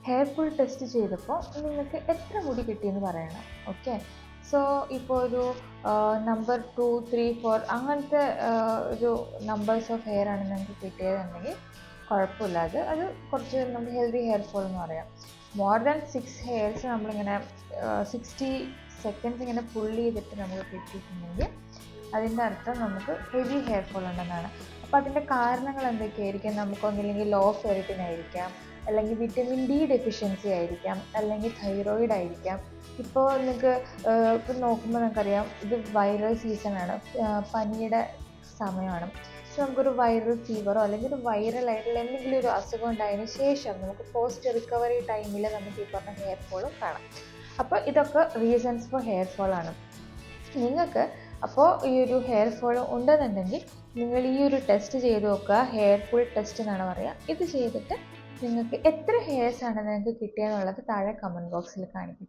Hair full test ചെയ്തപ്പോൾ നിങ്ങൾക്ക് എത്ര മുടി കിട്ടിയെന്ന് പറയണം. ഓക്കെ, സോ ഇപ്പോൾ ഒരു നമ്പർ 2, 3, 4 അങ്ങനത്തെ ഒരു നമ്പേഴ്സ് ഓഫ് ഹെയർ ആണ് നിങ്ങൾക്ക് കിട്ടിയതെന്നുണ്ടെങ്കിൽ കുഴപ്പമില്ല. അത് കുറച്ച് നമുക്ക് ഹെൽത്തി ഹെയർ ഫോൾ എന്ന് പറയാം. മോർ ദാൻ 6 ഹെയർസ് നമ്മളിങ്ങനെ 60 സെക്കൻഡ്സ് ഇങ്ങനെ പുൾ ചെയ്തിട്ട് നമുക്ക് കിട്ടിയിട്ടുണ്ടെങ്കിൽ അതിൻ്റെ അർത്ഥം നമുക്ക് ഹെവി ഹെയർ ഫോൾ ഉണ്ടെന്നാണ്. അപ്പോൾ അതിൻ്റെ കാരണങ്ങൾ എന്തൊക്കെയായിരിക്കും? നമുക്കൊന്നില്ലെങ്കിൽ ലോ ഫെറിറ്റിൻ ആയിരിക്കാം, അല്ലെങ്കിൽ വിറ്റമിൻ ഡി ഡെഫിഷ്യൻസി ആയിരിക്കാം, അല്ലെങ്കിൽ തൈറോയിഡ് ആയിരിക്കാം. ഇപ്പോൾ നിങ്ങൾക്ക് ഇപ്പം നോക്കുമ്പോൾ നമുക്കറിയാം ഇത് വൈറൽ സീസണാണ്, പനിയുടെ സമയമാണ്. സോ നമുക്കൊരു വൈറൽ ഫീവറോ അല്ലെങ്കിൽ ഒരു വൈറലായിട്ടുള്ള എന്തെങ്കിലും ഒരു അസുഖം ഉണ്ടായതിന് ശേഷം നമുക്ക് പോസ്റ്റ് റിക്കവറി ടൈമിൽ നമുക്ക് ഈ പറഞ്ഞ ഹെയർ ഫോളും കാണാം. അപ്പോൾ ഇതൊക്കെ റീസൺസ് ഫോർ ഹെയർ ഫോൾ ആണ്. നിങ്ങൾക്ക് അപ്പോൾ ഈ ഒരു ഹെയർ ഫോൾ ഉണ്ടെന്നുണ്ടെങ്കിൽ നിങ്ങൾ ഈ ഒരു ടെസ്റ്റ് ചെയ്ത് നോക്കുക. ഹെയർ ഫുൾ ടെസ്റ്റ് എന്നാണ് പറയുക. ഇത് ചെയ്തിട്ട് നിങ്ങൾക്ക് എത്ര ഹെയർസ് ആണ് നിങ്ങൾക്ക് കിട്ടിയെന്നുള്ളത് താഴെ കമൻറ്റ് ബോക്സിൽ കാണിക്കും.